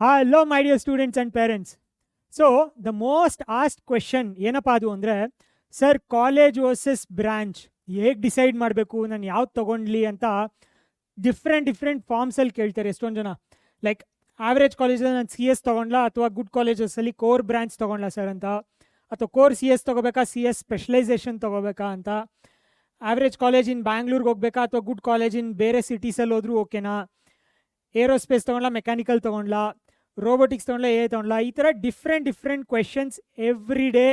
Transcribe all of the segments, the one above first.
Hello, my dear students and parents. So, the most asked question ಏನಪ್ಪ ಅದು ಅಂದರೆ sir college versus branch ಹೇಗೆ decide ಮಾಡಬೇಕು, ನಾನು ಯಾವ್ದು ತೊಗೊಂಡ್ಲಿ ಅಂತ ಡಿಫ್ರೆಂಟ್ ಫಾರ್ಮ್ಸಲ್ಲಿ ಕೇಳ್ತಾರೆ ಎಷ್ಟೊಂದು ಜನ. ಲೈಕ್ ಆವ್ರೇಜ್ ಕಾಲೇಜಲ್ಲಿ ನಾನು ಸಿ ಎಸ್ ತೊಗೊಂಡ್ಲಾ ಅಥವಾ ಗುಡ್ ಕಾಲೇಜಸಲ್ಲಿ ಕೋರ್ ಬ್ರಾಂಚ್ ತೊಗೊಂಡ್ಲಾ ಸರ್ ಅಂತ, ಅಥವಾ ಕೋರ್ ಸಿ ಎಸ್ ತೊಗೋಬೇಕಾ, ಸಿ ಎಸ್ ಸ್ಪೆಷಲೈಸೇಷನ್ ತೊಗೋಬೇಕಾ ಅಂತ. ಆವ್ರೇಜ್ ಕಾಲೇಜ್ ಇನ್ ಬ್ಯಾಂಗ್ಳೂರ್ಗೆ ಹೋಗ್ಬೇಕಾ ಅಥವಾ ಗುಡ್ ಕಾಲೇಜ್ ಇನ್ ಬೇರೆ ಸಿಟೀಸಲ್ಲಿ ಹೋದ್ರೂ ಓಕೆನಾ, ಏರೋಸ್ಪೇಸ್ ತೊಗೊಂಡ್ಲಾ, ಮೆಕ್ಯಾನಿಕಲ್ ತೊಗೊಂಡ್ಲಾ, ರೋಬೋಟಿಕ್ಸ್ ತೊಗೊಂಡ್ಲಾ, ತೊಗೊಂಡ್ಲಾ, ಈ ಥರ ಡಿಫ್ರೆಂಟ್ ಕ್ವೆಶನ್ಸ್ ಎವ್ರಿ ಡೇ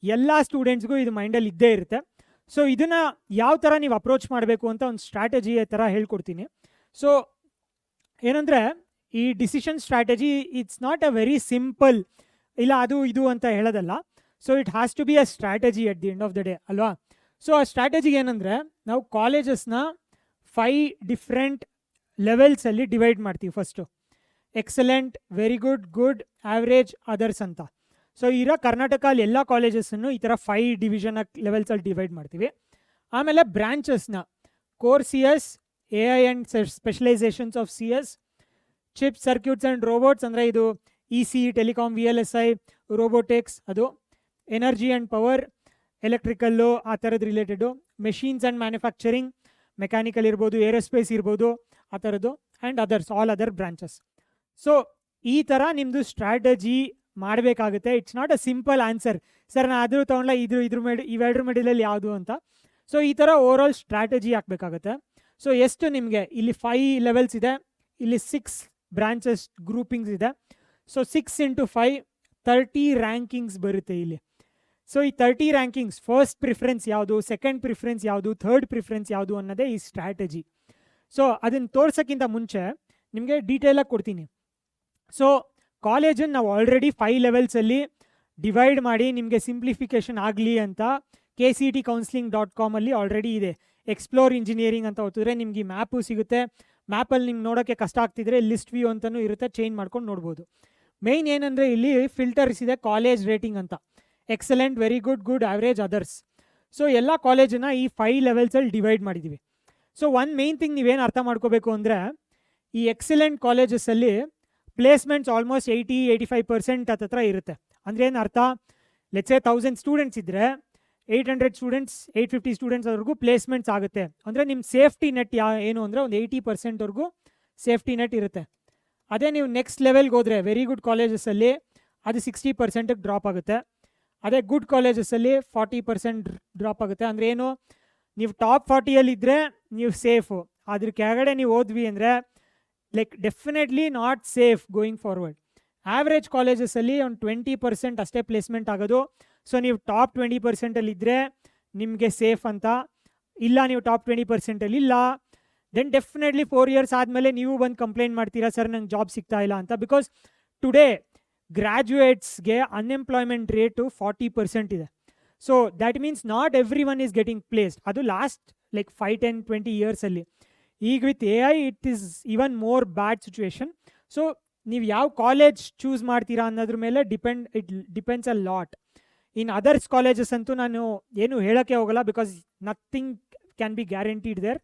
ಎಲ್ಲ ಸ್ಟೂಡೆಂಟ್ಸ್ಗೂ ಇದು ಮೈಂಡಲ್ಲಿ ಇದ್ದೇ ಇರುತ್ತೆ. ಸೊ ಇದನ್ನು ಯಾವ ಥರ ನೀವು ಅಪ್ರೋಚ್ ಮಾಡಬೇಕು ಅಂತ ಒಂದು ಸ್ಟ್ರಾಟಜಿ ಥರ ಹೇಳ್ಕೊಡ್ತೀನಿ. ಸೊ ಏನಂದರೆ ಈ decision strategy it's not a very simple, ಇಲ್ಲ ಅದು ಇದು ಅಂತ ಹೇಳೋದಲ್ಲ. So it has to be a strategy at the end of the day ಅಲ್ವಾ. ಸೊ ಆ ಸ್ಟ್ರಾಟಜಿ ಏನಂದರೆ ನಾವು ಕಾಲೇಜಸ್ನ 5 ಡಿಫ್ರೆಂಟ್ ಲೆವೆಲ್ಸಲ್ಲಿ ಡಿವೈಡ್ ಮಾಡ್ತೀವಿ. First excellent, very good, good, average, others ಅಂತ. ಸೊ ಇರೋ ಕರ್ನಾಟಕಲ್ಲಿ ಎಲ್ಲ ಕಾಲೇಜಸ್ಸನ್ನು ಈ ಥರ 5 ಡಿವಿಷನ್ ಲೆವೆಲ್ಸಲ್ಲಿ ಡಿವೈಡ್ ಮಾಡ್ತೀವಿ. ಆಮೇಲೆ ಬ್ರ್ಯಾಂಚಸ್ನ core C S, A I and specialisations of C S, chips, circuits and robots ಅಂದರೆ ಇದು E C, telecom, V L S I, robotics, ಅದು ಎನರ್ಜಿ ಆ್ಯಂಡ್ ಪವರ್, ಎಲೆಕ್ಟ್ರಿಕಲ್ಲು, ಆ ಥರದ್ದು related, machines and manufacturing, mechanical ಇರ್ಬೋದು, aerospace ಇರ್ಬೋದು, ಆ ಥರದ್ದು, and others, all other branches. So ಈ ಥರ ನಿಮ್ಮದು ಸ್ಟ್ರಾಟಜಿ ಮಾಡಬೇಕಾಗುತ್ತೆ. It's not a simple answer, sir ನಾನು ಆದರೂ ತೊಗೊಂಡ್ಲ ಇವೆರಡ್ರ ಮಿಡಲಲ್ಲಿ ಯಾವುದು ಅಂತ. ಸೊ ಈ ಥರ ಓವರ್ ಆಲ್ ಸ್ಟ್ರಾಟಜಿ ಹಾಕಬೇಕಾಗುತ್ತೆ. ಸೊ ಎಷ್ಟು ನಿಮಗೆ ಇಲ್ಲಿ 5 ಲೆವೆಲ್ಸ್ ಇದೆ, ಇಲ್ಲಿ 6 ಬ್ರಾಂಚಸ್ ಗ್ರೂಪಿಂಗ್ಸ್ ಇದೆ. ಸೊ 6 × 5 30 ರ್ಯಾಂಕಿಂಗ್ಸ್ ಬರುತ್ತೆ ಇಲ್ಲಿ. ಸೊ ಈ 30 ರ್ಯಾಂಕಿಂಗ್ಸ್ ಫಸ್ಟ್ ಪ್ರಿಫರೆನ್ಸ್ ಯಾವುದು, ಸೆಕೆಂಡ್ ಪ್ರಿಫರೆನ್ಸ್ ಯಾವುದು, ಥರ್ಡ್ ಪ್ರಿಫರೆನ್ಸ್ ಯಾವುದು ಅನ್ನೋದೇ ಈ ಸ್ಟ್ರಾಟಜಿ. ಸೊ ಅದನ್ನು ತೋರ್ಸೋಕ್ಕಿಂತ ಮುಂಚೆ ನಿಮಗೆ ಡೀಟೇಲಾಗಿ ಕೊಡ್ತೀನಿ. ಸೊ ಕಾಲೇಜನ್ನು ನಾವು ಆಲ್ರೆಡಿ 5 ಲೆವೆಲ್ಸಲ್ಲಿ ಡಿವೈಡ್ ಮಾಡಿ ನಿಮಗೆ ಸಿಂಪ್ಲಿಫಿಕೇಷನ್ ಆಗಲಿ ಅಂತ KCETcounseling.com ಆಲ್ರೆಡಿ ಇದೆ. ಎಕ್ಸ್ಪ್ಲೋರ್ ಇಂಜಿನಿಯರಿಂಗ್ ಅಂತ ಓದಿದ್ರೆ ನಿಮ್ಗೆ ಈ ಮ್ಯಾಪು ಸಿಗುತ್ತೆ. ಮ್ಯಾಪಲ್ಲಿ ನಿಮ್ಗೆ ನೋಡೋಕ್ಕೆ ಕಷ್ಟ ಆಗ್ತಿದ್ರೆ ಲಿಸ್ಟ್ ವ್ಯೂ ಅಂತಲೂ ಇರುತ್ತೆ, ಚೇಂಜ್ ಮಾಡ್ಕೊಂಡು ನೋಡ್ಬೋದು. ಮೇಯ್ನ್ ಏನಂದರೆ ಇಲ್ಲಿ ಫಿಲ್ಟರ್ಸ್ ಇದೆ, ಕಾಲೇಜ್ ರೇಟಿಂಗ್ ಅಂತ, excellent, very good, good, average, others. So ಎಲ್ಲ ಕಾಲೇಜನ್ನು ಈ 5 ಲೆವೆಲ್ಸಲ್ಲಿ ಡಿವೈಡ್ ಮಾಡಿದ್ದೀವಿ. ಸೊ ಒಂದು ಮೇಯ್ನ್ ಥಿಂಗ್ ನೀವೇನು ಅರ್ಥ ಮಾಡ್ಕೋಬೇಕು ಅಂದರೆ ಈ ಎಕ್ಸಲೆಂಟ್ ಕಾಲೇಜಸಲ್ಲಿ ಪ್ಲೇಸ್ಮೆಂಟ್ಸ್ ಆಲ್ಮೋಸ್ಟ್ 80-85% ಹತ್ರ ಇರುತ್ತೆ. ಅಂದರೆ ಏನು ಅರ್ಥ, ಲೆಟ್ಸ್ ಸೇ 1000 ಸ್ಟೂಡೆಂಟ್ಸ್ ಇದ್ದರೆ 800 ಸ್ಟೂಡೆಂಟ್ಸ್, 850 ಸ್ಟೂಡೆಂಟ್ಸ್ವರೆಗೂ ಪ್ಲೇಸ್ಮೆಂಟ್ಸ್ ಆಗುತ್ತೆ. ಅಂದರೆ ನಿಮ್ಮ ಸೇಫ್ಟಿ ನೆಟ್ ಏನು ಅಂದರೆ ಒಂದು 80%ವರೆಗೂ ಸೇಫ್ಟಿ ನೆಟ್ ಇರುತ್ತೆ. ಅದೇ ನೀವು ನೆಕ್ಸ್ಟ್ ಲೆವೆಲ್ಗೆ ಹೋದರೆ ವೆರಿ ಗುಡ್ ಕಾಲೇಜಸಲ್ಲಿ ಅದು 60%ಗೆ ಡ್ರಾಪ್ ಆಗುತ್ತೆ. ಅದೇ ಗುಡ್ ಕಾಲೇಜಸಲ್ಲಿ 40% ಡ್ರಾಪ್ ಆಗುತ್ತೆ. ಅಂದರೆ ಏನು, ನೀವು ಟಾಪ್ 40ಯಲ್ಲಿದ್ದರೆ ನೀವು ಸೇಫು, ಅದ್ರ ಕೆಳಗಡೆ ನೀವು ಓದ್ವಿ ಅಂದರೆ like definitely not safe going forward. Average ಕಾಲೇಜಸಲ್ಲಿ ಒಂದು 20% ಅಷ್ಟೇ ಪ್ಲೇಸ್ಮೆಂಟ್ ಆಗೋದು. ಸೊ ನೀವು ಟಾಪ್ 20%ಇದ್ದರೆ ನಿಮಗೆ ಸೇಫ್ ಅಂತ. ಇಲ್ಲ ನೀವು ಟಾಪ್ 20%ಅಲ್ಲಿ ಇಲ್ಲ, ದೆನ್ ಡೆಫಿನೆಟ್ಲಿ 4 ಇಯರ್ಸ್ ಆದಮೇಲೆ ನೀವು ಬಂದು ಕಂಪ್ಲೇಂಟ್ ಮಾಡ್ತೀರಾ, ಸರ್ ನಂಗೆ ಜಾಬ್ ಸಿಗ್ತಾ ಇಲ್ಲ ಅಂತ. ಬಿಕಾಸ್ ಟುಡೇ ಗ್ರ್ಯಾಜುಯೇಟ್ಸ್ಗೆ ಅನ್ಎಂಪ್ಲಾಯ್ಮೆಂಟ್ ರೇಟು 40% ಇದೆ. So that means not every one is getting placed. ಅದು ಲಾಸ್ಟ್ ಲೈಕ್ 5-10-20 ಇಯರ್ಸಲ್ಲಿ. ಈಗ with A I it is even more bad situation. So ನೀವು ಯಾವ ಕಾಲೇಜ್ ಚೂಸ್ ಮಾಡ್ತೀರಾ ಅನ್ನೋದ್ರ ಮೇಲೆ it depends a lot. In others colleges ಅಂತೂ ನಾನು ಏನು ಹೇಳೋಕ್ಕೆ ಹೋಗಲ್ಲ, because nothing can be guaranteed there.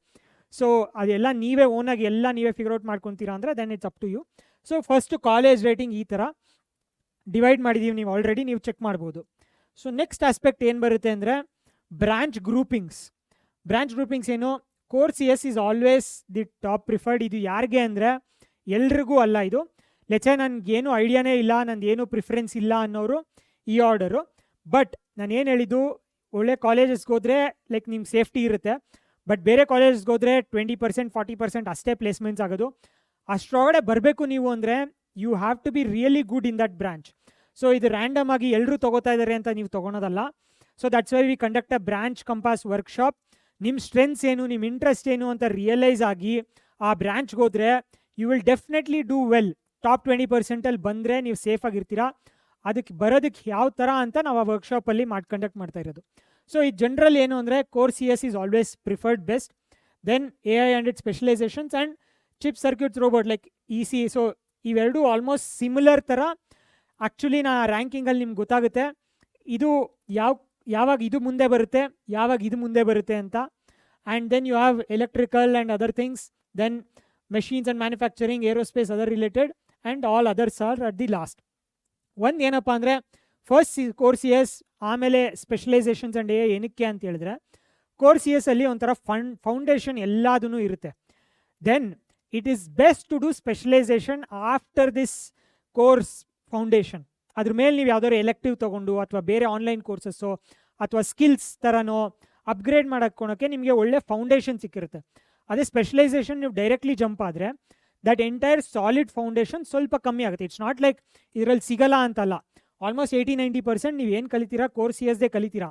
So ಅದೆಲ್ಲ ನೀವೇ ಓನಾಗಿ ಎಲ್ಲ ನೀವೇ ಫಿಗರ್ ಔಟ್ ಮಾಡ್ಕೊತೀರಾ ಅಂದರೆ then it's up to you. So first college rating ಈ ಥರ ಡಿವೈಡ್ ಮಾಡಿದ್ದೀವಿ, ನೀವು ಆಲ್ರೆಡಿ ನೀವು ಚೆಕ್ ಮಾಡ್ಬೋದು. ಸೊ ನೆಕ್ಸ್ಟ್ ಆಸ್ಪೆಕ್ಟ್ ಏನು ಬರುತ್ತೆ ಅಂದರೆ ಬ್ರಾಂಚ್ ಗ್ರೂಪಿಂಗ್ಸ್. ಬ್ರಾಂಚ್ ಗ್ರೂಪಿಂಗ್ಸ್ ಏನು, core C S is always the top preferred. ಇದು ಯಾರಿಗೆ ಅಂದರೆ ಎಲ್ರಿಗೂ ಅಲ್ಲ. ಇದು ಲೆಚ್ಚೆ ನನಗೇನು ಐಡಿಯಾನೇ ಇಲ್ಲ, ನಂದೇನು ಪ್ರಿಫರೆನ್ಸ್ ಇಲ್ಲ ಅನ್ನೋರು ಈ ಆರ್ಡರು. ಬಟ್ ನಾನು ಏನು ಹೇಳಿದ್ದು, ಒಳ್ಳೆ ಕಾಲೇಜಸ್ಗೆ ಹೋದರೆ ಲೈಕ್ ನಿಮ್ಮ ಸೇಫ್ಟಿ ಇರುತ್ತೆ. ಬಟ್ ಬೇರೆ ಕಾಲೇಜಸ್ಗೆ ಹೋದರೆ 20% 40% ಅಷ್ಟೇ ಪ್ಲೇಸ್ಮೆಂಟ್ಸ್ ಆಗೋದು. ಅಷ್ಟರೊಳಗಡೆ ಬರಬೇಕು ನೀವು ಅಂದರೆ you have to be really good in that branch. So ಇದು ರ್ಯಾಂಡಮ್ ಆಗಿ ಎಲ್ಲರೂ ತೊಗೋತಾ ಇದ್ದಾರೆ ಅಂತ ನೀವು ತೊಗೊಳೋದಲ್ಲ. So that's why we conduct a branch compass workshop. ನಿಮ್ಮ ಸ್ಟ್ರೆಂತ್ಸ್ ಏನು, ನಿಮ್ಮ ಇಂಟ್ರೆಸ್ಟ್ ಏನು ಅಂತ ರಿಯಲೈಸ್ ಆಗಿ ಆ ಬ್ರಾಂಚ್ಗೆ ಹೋದರೆ you will definitely do well. Top 20%ಅಲ್ಲಿ ಬಂದರೆ ನೀವು ಸೇಫಾಗಿರ್ತೀರಾ. ಅದಕ್ಕೆ ಬರೋದಕ್ಕೆ ಯಾವ ಥರ ಅಂತ ನಾವು ಆ ವರ್ಕ್ಶಾಪಲ್ಲಿ ಕಂಡಕ್ಟ್ ಮಾಡ್ತಾ ಇರೋದು. ಸೊ ಈ ಜನರಲ್ ಏನು ಅಂದರೆ core C S is always preferred best. Then A I and IT specialisations and chip circuits robot like E C. So ಇವೆರಡು ಆಲ್ಮೋಸ್ಟ್ ಸಿಮಿಲರ್ ಥರ. ಆ್ಯಕ್ಚುಲಿ ನಾ ರ್ಯಾಂಕಿಂಗಲ್ಲಿ ನಿಮ್ಗೆ ಗೊತ್ತಾಗುತ್ತೆ ಇದು ಯಾವಾಗ ಇದು ಮುಂದೆ ಬರುತ್ತೆ, ಯಾವಾಗ ಇದು ಮುಂದೆ ಬರುತ್ತೆ ಅಂತ. And then you have electrical and other things, then machines and manufacturing, aerospace, other related, and all others are at the last. ಒಂದು ಏನಪ್ಪ ಅಂದರೆ ಫಸ್ಟ್ ಕೋರ್ ಸಿ ಎಸ್, ಆಮೇಲೆ ಸ್ಪೆಷಲೈಸೇಷನ್ಸ್ ಆ್ಯಂಡ್ ಎ ಏನಕ್ಕೆ ಅಂತ ಹೇಳಿದ್ರೆ ಕೋರ್ ಸಿ ಎಸ್ ಅಲ್ಲಿ ಒಂಥರ ಫೌಂಡೇಶನ್ ಎಲ್ಲದೂ ಇರುತ್ತೆ. Then it is best to do specialisation after this course foundation. ಅದ್ರ ಮೇಲೆ ನೀವು ಯಾವ್ದಾದ್ರು ಎಲೆಕ್ಟಿವ್ ತೊಗೊಂಡು ಅಥವಾ ಬೇರೆ ಆನ್ಲೈನ್ ಕೋರ್ಸಸ್ಸು ಅಥವಾ ಸ್ಕಿಲ್ಸ್ ಥರನೋ ಅಪ್ಗ್ರೇಡ್ ಮಾಡೋಕ್ಕೆ ನಿಮಗೆ ಒಳ್ಳೆ ಫೌಂಡೇಶನ್ ಸಿಕ್ಕಿರುತ್ತೆ. ಅದೇ ಸ್ಪೆಷಲೈಸೇಷನ್ ನೀವು ಡೈರೆಕ್ಟ್ಲಿ ಜಂಪ್ ಆದರೆ ದಟ್ ಎಂಟೈರ್ ಸಾಲಿಡ್ ಫೌಂಡೇಶನ್ ಸ್ವಲ್ಪ ಕಮ್ಮಿ ಆಗುತ್ತೆ. ಇಟ್ಸ್ ನಾಟ್ ಲೈಕ್ ಇದರಲ್ಲಿ ಸಿಗಲ್ಲ ಅಂತಲ್ಲ, ಆಲ್ಮೋಸ್ಟ್ 80-90% ನೀವು ಏನು ಕಲಿತೀರಾ ಕೋರ್ ಸಿ ಎಸ್ದೇ ಕಲಿತೀರಾ.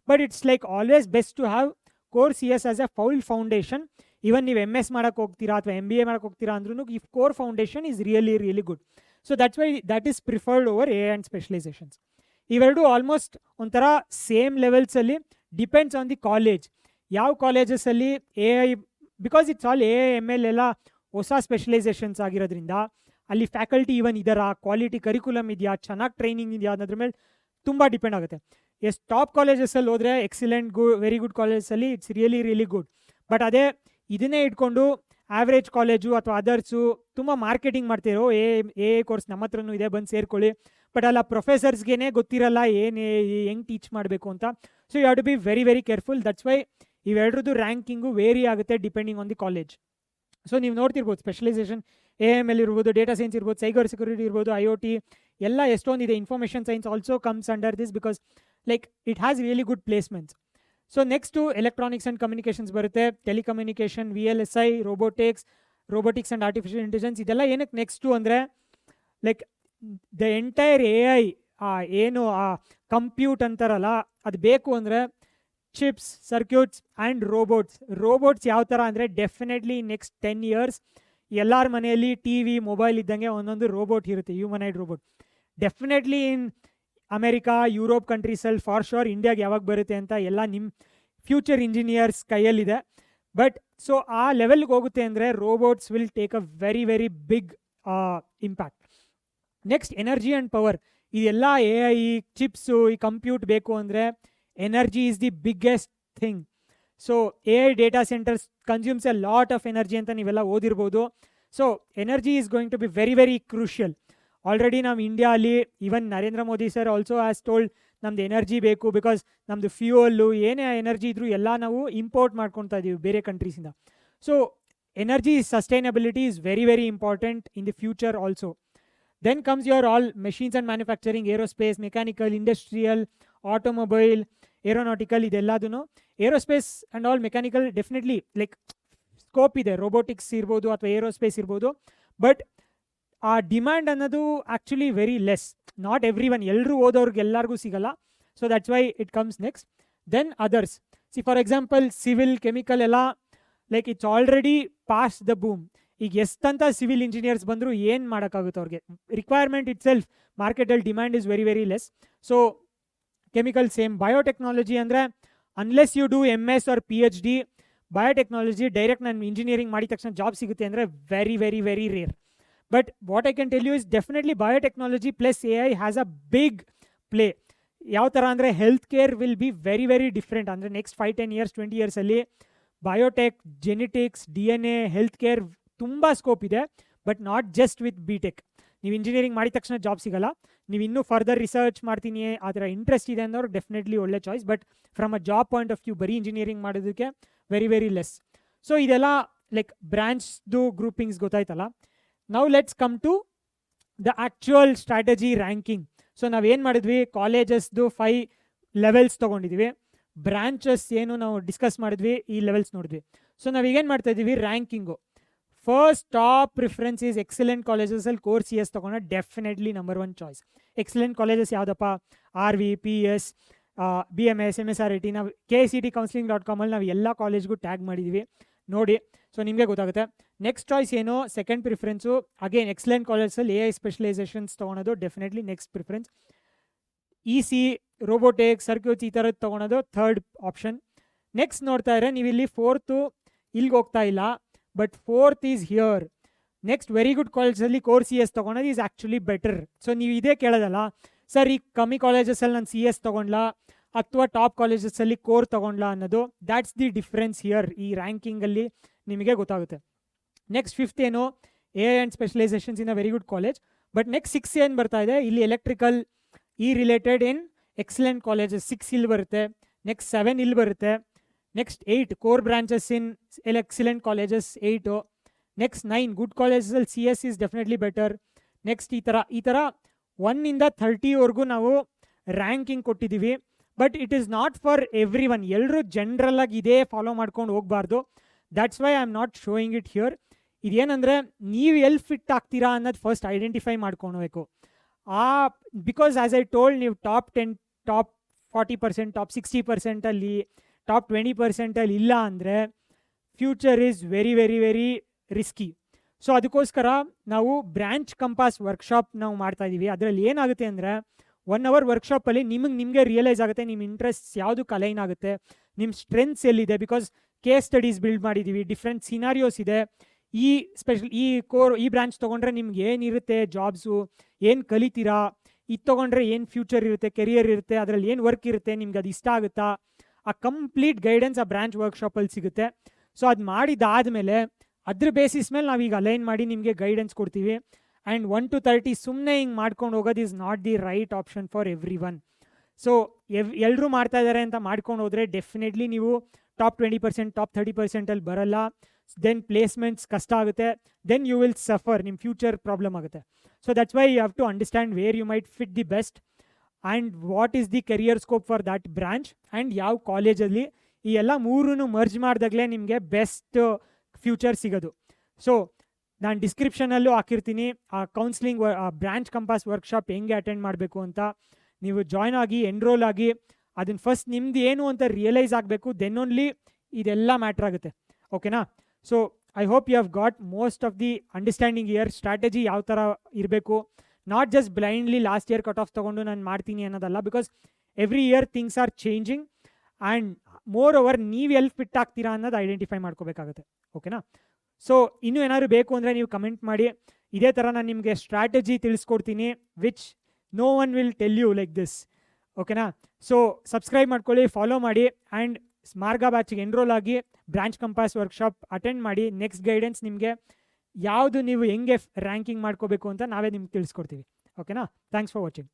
But it's like always best to have core C S as a full foundation. Even ನೀವು MS ಮಾಡೋಕ್ಕೆ ಹೋಗ್ತೀರಾ ಅಥವಾ MBA ಮಾಡೋಕ್ಕೆ ಹೋಗ್ತೀರಾ ಅಂದ್ರೂ ಈ core foundation is really good. So that's why that is preferred over A and specialisations. ಇವೆರಡು almost ಒಂಥರ ಸೇಮ್ ಲೆವೆಲ್ಸಲ್ಲಿ, ಡಿಪೆಂಡ್ಸ್ ಆನ್ ದಿ ಕಾಲೇಜ್. ಯಾವ ಕಾಲೇಜಸಲ್ಲಿ AI, because it's all AIML ಎಲ್ಲ ಹೊಸ ಸ್ಪೆಷಲೈಸೇಷನ್ಸ್ ಆಗಿರೋದ್ರಿಂದ ಅಲ್ಲಿ ಫ್ಯಾಕಲ್ಟಿ ಈವನ್ ಇದರ ಕ್ವಾಲಿಟಿ ಕರಿಕ್ಯುಲಮ್ ಇದೆಯಾ, ಚೆನ್ನಾಗಿ ಟ್ರೈನಿಂಗ್ ಇದೆಯಾ ಅನ್ನೋದ್ರ ಮೇಲೆ ತುಂಬ ಡಿಪೆಂಡ್ ಆಗುತ್ತೆ. ಎಷ್ಟು ಟಾಪ್ ಕಾಲೇಜಸಲ್ಲಿ ಹೋದರೆ ಎಕ್ಸಿಲೆಂಟ್ ವೆರಿ ಗುಡ್ ಕಾಲೇಜಸಲ್ಲಿ ಇಟ್ಸ್ ರಿಯಲಿ ಗುಡ್. ಬಟ್ ಅದೇ ಇದನ್ನೇ ಇಟ್ಕೊಂಡು ಆವ್ರೇಜ್ ಕಾಲೇಜು ಅಥವಾ ಅದರ್ಸು ತುಂಬ ಮಾರ್ಕೆಟಿಂಗ್ ಮಾಡ್ತಿರೋ ಎ ಕೋರ್ಸ್ ನಮ್ಮ ಹತ್ರನೂ ಇದೆ, ಬಂದು ಸೇರ್ಕೊಳ್ಳಿ. ಬಟ್ ಅಲ್ಲ ಪ್ರೊಫೆಸರ್ಸ್ಗೆ ಗೊತ್ತಿರಲ್ಲ ಹೆಂಗೆ ಟೀಚ್ ಮಾಡಬೇಕು ಅಂತ. So you have to be very careful. That's why ಇವೆರಡ್ರದ್ದು ರ್ಯಾಂಕಿಂಗು ವೇರಿ ಆಗುತ್ತೆ depending on the college. So ನೀವು ನೋಡ್ತಿರ್ಬೋದು ಸ್ಪೆಷಲೈಸೇಷನ್ AIML ಇರ್ಬೋದು, ಡೇಟಾ ಸೈನ್ಸ್ ಇರ್ಬೋದು, ಸೈಬರ್ ಸೆಕ್ಯೂರಿಟಿ ಇರ್ಬೋದು, IoT ಎಲ್ಲ ಎಷ್ಟೊಂದಿದೆ. Information science also comes under this because like it has really good placements. So next electronics and communications ಬರುತ್ತೆ, telecommunication, VLSI, robotics and artificial intelligence. ಇದೆಲ್ಲ ಏನಕ್ಕೆ next ಅಂದರೆ like the entire AI ಏನು compute ಅಂತಾರಲ್ಲ ಅದು ಬೇಕು ಅಂದರೆ ಚಿಪ್ಸ್, ಸರ್ಕ್ಯೂಟ್ಸ್ ಆ್ಯಂಡ್ ರೋಬೋಟ್ಸ್ ಯಾವ ಥರ ಅಂದರೆ ಡೆಫಿನೆಟ್ಲಿ ನೆಕ್ಸ್ಟ್ 10 years ಎಲ್ಲರ ಮನೆಯಲ್ಲಿ TV, ಮೊಬೈಲ್ ಇದ್ದಂಗೆ ಒಂದೊಂದು ರೋಬೋಟ್ ಇರುತ್ತೆ, humanoid robot. Definitely in America, Europe ಕಂಟ್ರೀಸಲ್ಲಿ ಫಾರ್ ಶೋರ್. ಇಂಡಿಯಾಗೆ ಯಾವಾಗ ಬರುತ್ತೆ ಅಂತ ಎಲ್ಲ ನಿಮ್ಮ ಫ್ಯೂಚರ್ ಇಂಜಿನಿಯರ್ಸ್ ಕೈಯಲ್ಲಿದೆ. ಬಟ್ ಸೊ ಆ ಲೆವೆಲ್ಗೆ ಹೋಗುತ್ತೆ ಅಂದರೆ robots will take a very big impact. Next energy and power. ಇದೆಲ್ಲ AI ಚಿಪ್ಸು, ಈ ಕಂಪ್ಯೂಟ್ ಬೇಕು ಅಂದರೆ energy is the biggest thing. So AI data centres consumes a lot of energy ಅಂತ ನೀವೆಲ್ಲ ಓದಿರ್ಬೋದು. So energy is going to be very crucial. Already ನಮ್ಮ ಇಂಡಿಯಾಲಿ even Narendra Modi sir also has told ನಮ್ದು energy ಬೇಕು ಬಿಕಾಸ್ ನಮ್ಮದು ಫ್ಯೂಯಲ್ಲು ಏನೇ energy ಇದ್ರೂ ಎಲ್ಲ ನಾವು ಇಂಪೋರ್ಟ್ ಮಾಡ್ಕೊತಾ ಇದ್ದೀವಿ ಬೇರೆ ಕಂಟ್ರೀಸಿಂದ. So energy sustainability is very important in the future also. Then comes your all machines and manufacturing, aerospace, mechanical, industrial, automobile, aeronautical ಇದೆಲ್ಲದೂ. Aerospace and all mechanical definitely like scope ಇದೆ, robotics ಇರ್ಬೋದು ಅಥವಾ aerospace ಇರ್ಬೋದು. But ಆ demand ಅನ್ನೋದು actually very less. Not every one, ಎಲ್ಲರೂ ಓದೋರ್ಗೆ ಎಲ್ಲರಿಗೂ ಸಿಗಲ್ಲ. So that's why it comes next. Then others. For example civil, chemical ಎಲ್ಲ like it's already pass the boom. ಈಗ ಎಷ್ಟಂತ ಸಿವಿಲ್ ಇಂಜಿನಿಯರ್ಸ್ ಬಂದರೂ ಏನು ಮಾಡೋಕ್ಕಾಗುತ್ತೆ ಅವ್ರಿಗೆ? ರಿಕ್ವೈರ್ಮೆಂಟ್ ಇಟ್ ಸೆಲ್ಫ್ ಮಾರ್ಕೆಟಲ್ಲಿ demand is very less. So chemical same. Biotechnology ಅಂದರೆ unless you do MS or PhD, biotechnology direct ನಾನು ಇಂಜಿನಿಯರಿಂಗ್ ಮಾಡಿದ ತಕ್ಷಣ ಜಾಬ್ ಸಿಗುತ್ತೆ ಅಂದರೆ very rare. But what I can tell you is definitely biotechnology plus AI has a big play. ಯಾವ ಥರ ಅಂದರೆ health care will be very different. ಅಂದರೆ next 5-10 years 20 yearsಲ್ಲಿ biotech, genetics, DNA, health care ತುಂಬ scope ಇದೆ. But not just with BTech. ನೀವು engineering ಮಾಡಿದ ತಕ್ಷಣ ಜಾಬ್ ಸಿಗಲ್ಲ. ನೀವು ಇನ್ನೂ ಫರ್ದರ್ ರಿಸರ್ಚ್ ಮಾಡ್ತೀನಿ ಆ ಥರ ಇಂಟ್ರೆಸ್ಟ್ ಇದೆ ಅನ್ನೋರು ಡೆಫಿನೆಟ್ಲಿ ಒಳ್ಳೆ choice. But from a job point of view ಬರೀ ಇಂಜಿನಿಯರಿಂಗ್ ಮಾಡೋದಕ್ಕೆ ವೆರಿ ಲೆಸ್. ಸೊ ಇದೆಲ್ಲ ಲೈಕ್ ಬ್ರಾಂಚ್ದು ಗ್ರೂಪಿಂಗ್ಸ್ ಗೊತ್ತಾಯ್ತಲ್ಲ. Now let's come to the actual strategy ranking. So ನಾವೇನು ಮಾಡಿದ್ವಿ, ಕಾಲೇಜಸ್ದು 5 ಲೆವೆಲ್ಸ್ ತೊಗೊಂಡಿದ್ವಿ, ಬ್ರಾಂಚಸ್ ಏನು ನಾವು ಡಿಸ್ಕಸ್ ಮಾಡಿದ್ವಿ, ಈ ಲೆವೆಲ್ಸ್ ನೋಡಿದ್ವಿ. ಸೊ ನಾವೀಗೇನು ಮಾಡ್ತಾ ಇದ್ದೀವಿ, ranking. First top preference is excellent ಕಾಲೇಜಸಲ್ಲಿ ಕೋರ್ CS ತೊಗೊಂಡ್ರೆ definitely number 1 choice. Excellent colleges ಯಾವುದಪ್ಪ? RV, PS, BMS, MSRIT. ನಾವು KCT counseling.com ಅಲ್ಲಿ ನಾವು ಎಲ್ಲ ಕಾಲೇಜ್ಗೂ ಟ್ಯಾಗ್ ಮಾಡಿದ್ದೀವಿ, ನೋಡಿ. ಸೊ ನಿಮಗೆ ಗೊತ್ತಾಗುತ್ತೆ. ನೆಕ್ಸ್ಟ್ ಚಾಯ್ಸ್ ಏನು, ಸೆಕೆಂಡ್ ಪ್ರಿಫರೆನ್ಸು ಅಗೇನ್ ಎಕ್ಸಲೆಂಟ್ ಕಾಲೇಜಲ್ಲಿ AI ಸ್ಪೆಷಲೈಸೇಷನ್ಸ್ ತೊಗೊಳೋದು definitely next preference. EC, robotics, circuits ಈ ಥರದ್ದು ತೊಗೊಳೋದು ಥರ್ಡ್ ಆಪ್ಷನ್. ನೆಕ್ಸ್ಟ್ ನೋಡ್ತಾ ಇದ್ರೆ ನೀವು ಇಲ್ಲಿ 4th ಇಲ್ಲಿಗೆ ಹೋಗ್ತಾ ಇಲ್ಲ, but 4th is here. Next very good ಕಾಲೇಜಲ್ಲಿ ಕೋರ್ CS ತೊಗೊಳೋದು ಈಸ್ ಆ್ಯಕ್ಚುಲಿ ಬೆಟರ್. ಸೊ ನೀವು ಇದೇ ಕೇಳೋದಲ್ಲ ಸರ್, ಈ ಕಮ್ಮಿ ಕಾಲೇಜಸಲ್ಲಿ ನಾನು CS ತೊಗೊಂಡ್ಲಾ ಅಥವಾ ಟಾಪ್ ಕಾಲೇಜಸಲ್ಲಿ ಕೋರ್ ತೊಗೊಂಡ್ಲಾ ಅನ್ನೋದು. That's the difference here. ಈ ರ್ಯಾಂಕಿಂಗಲ್ಲಿ ನಿಮಗೆ ಗೊತ್ತಾಗುತ್ತೆ. ನೆಕ್ಸ್ಟ್ 5th ಏನು, AI and specialisations in a very good college. But next 6 ಏನು ಬರ್ತಾ ಇದೆ, ಇಲ್ಲಿ ಎಲೆಕ್ಟ್ರಿಕಲ್ ಈ ರಿಲೇಟೆಡ್ ಇನ್ ಎಕ್ಸಲೆಂಟ್ ಕಾಲೇಜಸ್ 6 ಇಲ್ಲಿ ಬರುತ್ತೆ, ನೆಕ್ಸ್ಟ್ 7 ಇಲ್ಲಿ ಬರುತ್ತೆ, next 8 core branches in excellent colleges 8, next 9 good ಕಾಲೇಜಸಲ್ಲಿ CS is definitely better. Next ಈ ಥರ 1 ಇಂದ 30ವರೆಗೂ ನಾವು ರ್ಯಾಂಕಿಂಗ್ ಕೊಟ್ಟಿದ್ದೀವಿ. But it is not for every one, ಎಲ್ಲರೂ ಜನರಲ್ಲಾಗಿ ಇದೇ ಫಾಲೋ ಮಾಡ್ಕೊಂಡು ಹೋಗಬಾರ್ದು. That's why I am not showing it here. ಇದೇನಂದರೆ ನೀವು ಎಲ್ಲಿ ಫಿಟ್ ಆಗ್ತೀರಾ ಅನ್ನೋದು ಫಸ್ಟ್ ಐಡೆಂಟಿಫೈ ಮಾಡ್ಕೊಳ್ಬೇಕು. ಬಿಕಾಸ್ ಆ್ಯಸ್ ಐ ಟೋಲ್ಡ್, ನೀವು ಟಾಪ್ 10 ಟಾಪ್ 40% ಟಾಪ್ 60%ಅಲ್ಲಿ ಟಾಪ್ 20%ಅಲ್ಲಿ ಇಲ್ಲ ಅಂದರೆ future is very very very risky. So ಅದಕ್ಕೋಸ್ಕರ ನಾವು ಬ್ರ್ಯಾಂಚ್ ಕಂಪಾಸ್ ವರ್ಕ್ಶಾಪ್ ನಾವು ಮಾಡ್ತಾಯಿದ್ದೀವಿ. ಅದರಲ್ಲಿ ಏನಾಗುತ್ತೆ ಅಂದರೆ 1 hour ವರ್ಕ್ಶಾಪಲ್ಲಿ ನಿಮಗೆ ರಿಯಲೈಸ್ ಆಗುತ್ತೆ ನಿಮ್ಮ ಇಂಟ್ರೆಸ್ಟ್ಸ್ ಯಾವುದಕ್ಕೆ ಅಲೈನ್ ಆಗುತ್ತೆ, ನಿಮ್ಮ ಸ್ಟ್ರೆಂತ್ಸ್ ಎಲ್ಲಿದೆ. ಬಿಕಾಸ್ ಕೇಸ್ ಸ್ಟಡೀಸ್ ಬಿಲ್ಡ್ ಮಾಡಿದ್ದೀವಿ, ಡಿಫ್ರೆಂಟ್ ಸಿನಾರಿಯೋಸ್ ಇದೆ. ಈ ಬ್ರಾಂಚ್ ತೊಗೊಂಡ್ರೆ ನಿಮ್ಗೆ ಏನಿರುತ್ತೆ ಜಾಬ್ಸು, ಏನು ಕಲಿತೀರಾ, ಇದು ತೊಗೊಂಡ್ರೆ ಏನು ಫ್ಯೂಚರ್ ಇರುತ್ತೆ, ಕೆರಿಯರ್ ಇರುತ್ತೆ, ಅದರಲ್ಲಿ ಏನು ವರ್ಕ್ ಇರುತ್ತೆ, ನಿಮ್ಗೆ ಅದು ಇಷ್ಟ ಆಗುತ್ತಾ, ಆ ಕಂಪ್ಲೀಟ್ ಗೈಡೆನ್ಸ್ ಆ ಬ್ರಾಂಚ್ ವರ್ಕ್ಶಾಪಲ್ಲಿ ಸಿಗುತ್ತೆ. ಸೊ ಅದು ಮಾಡಿದಾದಮೇಲೆ ಅದ್ರ ಬೇಸಿಸ್ ಮೇಲೆ ನಾವೀಗ ಅಲೈನ್ ಮಾಡಿ ನಿಮಗೆ ಗೈಡೆನ್ಸ್ ಕೊಡ್ತೀವಿ. ಆ್ಯಂಡ್ 1 to 30 ಸುಮ್ಮನೆ ಹಿಂಗೆ ಮಾಡ್ಕೊಂಡು ಹೋಗೋದು is not the right option for every one. So ಎಲ್ಲರೂ ಮಾಡ್ತಾ ಇದ್ದಾರೆ ಅಂತ ಮಾಡ್ಕೊಂಡು ಹೋದರೆ ಡೆಫಿನೆಟ್ಲಿ ನೀವು ಟಾಪ್ 20% ಟಾಪ್ 30%ಅಲ್ಲಿ ಬರಲ್ಲ. ದೆನ್ ಪ್ಲೇಸ್ಮೆಂಟ್ಸ್ ಕಷ್ಟ ಆಗುತ್ತೆ, ದೆನ್ ಯು ವಿಲ್ ಸಫರ್, ನಿಮ್ಮ ಫ್ಯೂಚರ್ ಪ್ರಾಬ್ಲಮ್ ಆಗುತ್ತೆ. So that's why you have to understand where you might fit the best and what is the career scope for that branch and ಯಾವ ಕಾಲೇಜಲ್ಲಿ. ಈ ಎಲ್ಲ ಮೂರೂ merge ಮಾಡಿದಾಗಲೇ ನಿಮಗೆ ಬೆಸ್ಟ್ ಫ್ಯೂಚರ್ ಸಿಗೋದು. So ನಾನು ಡಿಸ್ಕ್ರಿಪ್ಷನಲ್ಲೂ ಹಾಕಿರ್ತೀನಿ ಆ ಕೌನ್ಸ್ಲಿಂಗ್ ಬ್ರಾಂಚ್ ಕಂಪಾಸ್ ವರ್ಕ್ಶಾಪ್ ಹೆಂಗೆ ಅಟೆಂಡ್ ಮಾಡಬೇಕು ಅಂತ. ನೀವು ಜಾಯ್ನ್ ಆಗಿ ಎನ್ರೋಲ್ ಆಗಿ ಅದನ್ನು ಫಸ್ಟ್ ನಿಮ್ದು ಏನು ಅಂತ ರಿಯಲೈಸ್ ಆಗಬೇಕು, ದೆನ್ ಓನ್ಲಿ ಇದೆಲ್ಲ ಮ್ಯಾಟ್ರ್ ಆಗುತ್ತೆ. ಓಕೆನಾ? So I hope you have got most of the understanding here. Strategy ಯಾವ ಥರ ಇರಬೇಕು, not just blindly last year cut off ತೊಗೊಂಡು ನಾನು ಮಾಡ್ತೀನಿ ಅನ್ನೋದಲ್ಲ. Because every year things are changing and moreover ನೀವು ಎಲ್ಲಿ ಫಿಟ್ ಆಗ್ತೀರಾ ಅನ್ನೋದು ಐಡೆಂಟಿಫೈ ಮಾಡ್ಕೋಬೇಕಾಗುತ್ತೆ. ಓಕೆನಾ? ಸೊ ಇನ್ನೂ ಏನಾದ್ರು ಬೇಕು ಅಂದರೆ ನೀವು ಕಮೆಂಟ್ ಮಾಡಿ. ಇದೇ ಥರ ನಾನು ನಿಮಗೆ ಸ್ಟ್ರಾಟಜಿ ತಿಳಿಸ್ಕೊಡ್ತೀನಿ which no one will tell you like this. ಓಕೆನಾ? ಸೊ ಸಬ್ಸ್ಕ್ರೈಬ್ ಮಾಡ್ಕೊಳ್ಳಿ, ಫಾಲೋ ಮಾಡಿ ಆ್ಯಂಡ್ ಮಾರ್ಗ ಬ್ಯಾಚಿಗೆ ಎನ್ರೋಲ್ ಆಗಿ ಬ್ರಾಂಚ್ ಕಂಪಾಸ್ ವರ್ಕ್ಶಾಪ್ ಅಟೆಂಡ್ ಮಾಡಿ. ನೆಕ್ಸ್ಟ್ ಗೈಡೆನ್ಸ್ ನಿಮಗೆ ಯಾವುದು ನೀವು ಹೆಂಗೆ ರ್ಯಾಂಕಿಂಗ್ ಮಾಡ್ಕೋಬೇಕು ಅಂತ ನಾವೇ ನಿಮ್ಗೆ ತಿಳಿಸ್ಕೊಡ್ತೀವಿ. ಓಕೆನಾ? Thanks for watching.